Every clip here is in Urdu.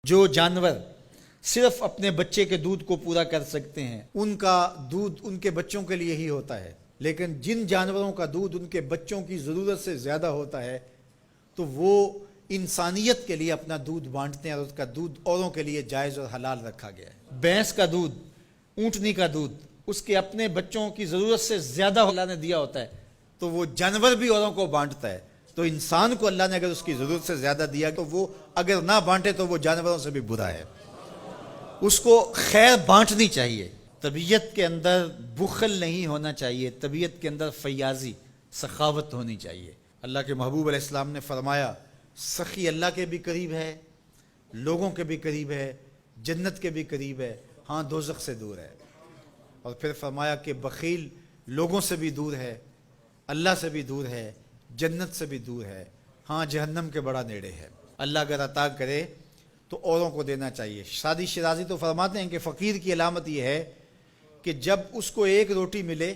جو جانور صرف اپنے بچے کے دودھ کو پورا کر سکتے ہیں ان کا دودھ ان کے بچوں کے لیے ہی ہوتا ہے، لیکن جن جانوروں کا دودھ ان کے بچوں کی ضرورت سے زیادہ ہوتا ہے تو وہ انسانیت کے لیے اپنا دودھ بانٹتے ہیں اور اس کا دودھ اوروں کے لیے جائز اور حلال رکھا گیا ہے۔ بھینس کا دودھ، اونٹنی کا دودھ اس کے اپنے بچوں کی ضرورت سے زیادہ اللہ نے دیا ہوتا ہے تو وہ جانور بھی اوروں کو بانٹتا ہے۔ تو انسان کو اللہ نے اگر اس کی ضرورت سے زیادہ دیا تو وہ اگر نہ بانٹے تو وہ جانوروں سے بھی برا ہے، اس کو خیر بانٹنی چاہیے۔ طبیعت کے اندر بخل نہیں ہونا چاہیے، طبیعت کے اندر فیاضی، سخاوت ہونی چاہیے۔ اللہ کے محبوب علیہ السلام نے فرمایا سخی اللہ کے بھی قریب ہے، لوگوں کے بھی قریب ہے، جنت کے بھی قریب ہے، ہاں دوزخ سے دور ہے۔ اور پھر فرمایا کہ بخیل لوگوں سے بھی دور ہے، اللہ سے بھی دور ہے، جنت سے بھی دور ہے، ہاں جہنم کے بڑا نیڑے ہے۔ اللہ اگر عطا کرے تو اوروں کو دینا چاہیے۔ شادی شیرازی تو فرماتے ہیں کہ فقیر کی علامت یہ ہے کہ جب اس کو ایک روٹی ملے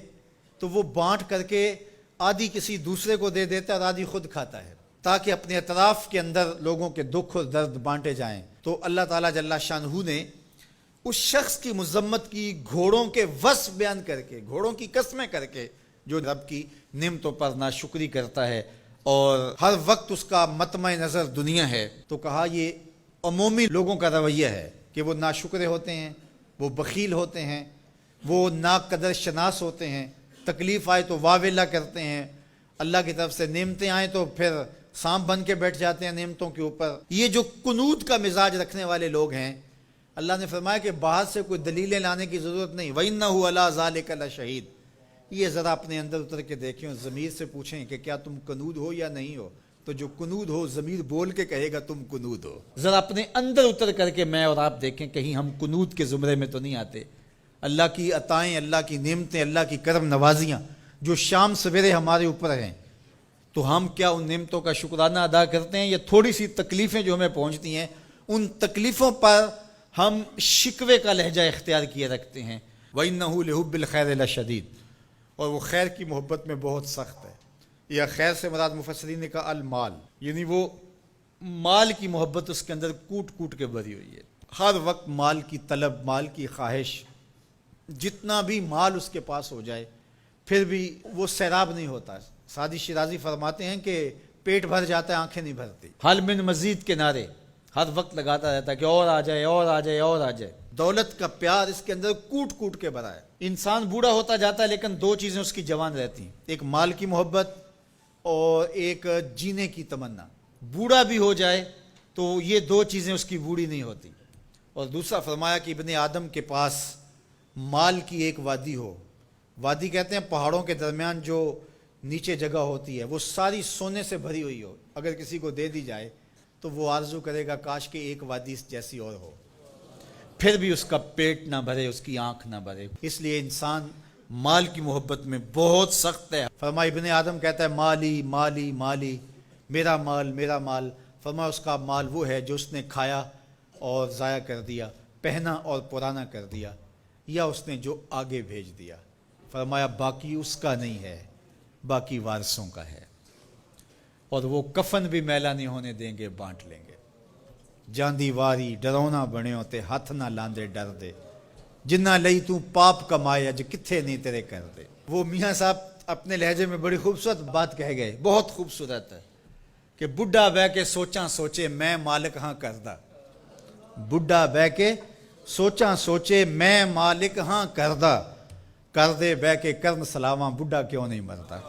تو وہ بانٹ کر کے آدھی کسی دوسرے کو دے دیتا ہے اور آدھی خود کھاتا ہے، تاکہ اپنے اطراف کے اندر لوگوں کے دکھ اور درد بانٹے جائیں۔ تو اللہ تعالیٰ جل شانہ نے اس شخص کی مذمت کی گھوڑوں کے وصف بیان کر کے، گھوڑوں کی قسمیں کر کے، جو رب کی نعمتوں پر ناشکری کرتا ہے اور ہر وقت اس کا مطمع نظر دنیا ہے، تو کہا یہ عمومی لوگوں کا رویہ ہے کہ وہ ناشکرے ہوتے ہیں، وہ بخیل ہوتے ہیں، وہ ناقدر شناس ہوتے ہیں، تکلیف آئے تو واویلا کرتے ہیں، اللہ کی طرف سے نعمتیں آئیں تو پھر سانپ بن کے بیٹھ جاتے ہیں نعمتوں کے اوپر۔ یہ جو قنوط کا مزاج رکھنے والے لوگ ہیں، اللہ نے فرمایا کہ باہر سے کوئی دلیلیں لانے کی ضرورت نہیں۔ وَإِنَّهُ عَلَىٰ ذَلِكَ لَشَهِيدٌ۔ یہ ذرا اپنے اندر اتر کے دیکھیں اور ضمیر سے پوچھیں کہ کیا تم قنوط ہو یا نہیں ہو، تو جو قنوط ہو ضمیر بول کے کہے گا تم قنوط ہو۔ ذرا اپنے اندر اتر کر کے میں اور آپ دیکھیں کہیں ہم قنوط کے زمرے میں تو نہیں آتے۔ اللہ کی عطائیں، اللہ کی نعمتیں، اللہ کی کرم نوازیاں جو شام سویرے ہمارے اوپر ہیں، تو ہم کیا ان نعمتوں کا شکرانہ ادا کرتے ہیں؟ یہ تھوڑی سی تکلیفیں جو ہمیں پہنچتی ہیں ان تکلیفوں پر ہم شکوے کا لہجہ اختیار کیے رکھتے ہیں۔ وَإِنَّهُ لِحُبِّ الْخَيْرِ لَشَدِيدٌ، اور وہ خیر کی محبت میں بہت سخت ہے۔ یا خیر سے مراد مفسرین نے کہا المال، یعنی وہ مال کی محبت اس کے اندر کوٹ کوٹ کے بھری ہوئی ہے۔ ہر وقت مال کی طلب، مال کی خواہش، جتنا بھی مال اس کے پاس ہو جائے پھر بھی وہ سیراب نہیں ہوتا۔ سعدی شیرازی فرماتے ہیں کہ پیٹ بھر جاتا ہے، آنکھیں نہیں بھرتی۔ حل من مزید کے نعرے ہر وقت لگاتا رہتا ہے کہ اور آ جائے، اور آ جائے، اور آ جائے۔ دولت کا پیار اس کے اندر کوٹ کوٹ کے بھرا ہے۔ انسان بوڑھا ہوتا جاتا ہے لیکن دو چیزیں اس کی جوان رہتی ہیں، ایک مال کی محبت اور ایک جینے کی تمنا۔ بوڑھا بھی ہو جائے تو یہ دو چیزیں اس کی بوڑھی نہیں ہوتی۔ اور دوسرا فرمایا کہ ابن آدم کے پاس مال کی ایک وادی ہو، وادی کہتے ہیں پہاڑوں کے درمیان جو نیچے جگہ ہوتی ہے، وہ ساری سونے سے بھری ہوئی ہو، اگر کسی کو دے دی جائے تو وہ آرزو کرے گا کاش کہ ایک وادی جیسی اور ہو، پھر بھی اس کا پیٹ نہ بھرے، اس کی آنکھ نہ بھرے۔ اس لیے انسان مال کی محبت میں بہت سخت ہے۔ فرمایا ابن آدم کہتا ہے مالی مالی مالی، میرا مال میرا مال۔ فرمایا اس کا مال وہ ہے جو اس نے کھایا اور ضائع کر دیا، پہنا اور پرانا کر دیا، یا اس نے جو آگے بھیج دیا۔ فرمایا باقی اس کا نہیں ہے، باقی وارثوں کا ہے، اور وہ کفن بھی میلا نہیں ہونے دیں گے، بانٹ لیں گے۔ جاندی واری ڈرونا بنیو تے ہاتھ نہ لاندے ڈر دے، جنہ لئی تو پاپ کمائے اج کتھے نہیں تیرے کر دے۔ وہ میاں صاحب اپنے لہجے میں بڑی خوبصورت بات کہہ گئے، بہت خوبصورت ہے کہ بڈھا بہ کے سوچاں سوچے میں مالک ہاں کردہ، بڈھا بہ کے سوچاں سوچے میں مالک ہاں کردہ، کر دے بہ کے کرن سلاواں بڈھا کیوں نہیں مرتا۔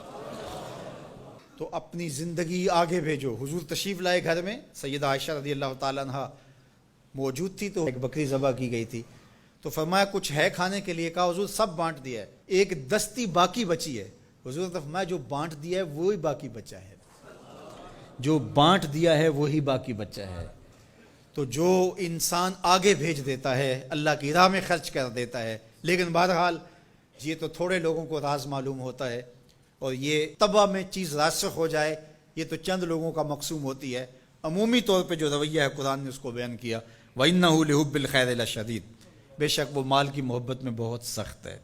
تو اپنی زندگی آگے بھیجو۔ حضور تشریف لائے گھر میں، سیدہ عائشہ رضی اللہ تعالیٰ عنہ موجود تھی، تو ایک بکری ذبح کی گئی تھی، تو فرمایا کچھ ہے کھانے کے لیے؟ کہا حضور سب بانٹ دیا ہے، ایک دستی باقی بچی ہے۔ حضور نے فرمایا جو بانٹ دیا ہے وہی باقی بچا ہے، جو بانٹ دیا ہے وہی باقی بچا ہے۔ تو جو انسان آگے بھیج دیتا ہے، اللہ کی راہ میں خرچ کر دیتا ہے، لیکن بہرحال یہ تو تھوڑے لوگوں کو راز معلوم ہوتا ہے، اور یہ طبع میں چیز راسخ ہو جائے یہ تو چند لوگوں کا مقسوم ہوتی ہے۔ عمومی طور پہ جو رویہ ہے قرآن نے اس کو بیان کیا، وَإِنَّهُ لِحُبِّ الْخَيْرِ لَشَدِيدٌ، بے شک وہ مال کی محبت میں بہت سخت ہے۔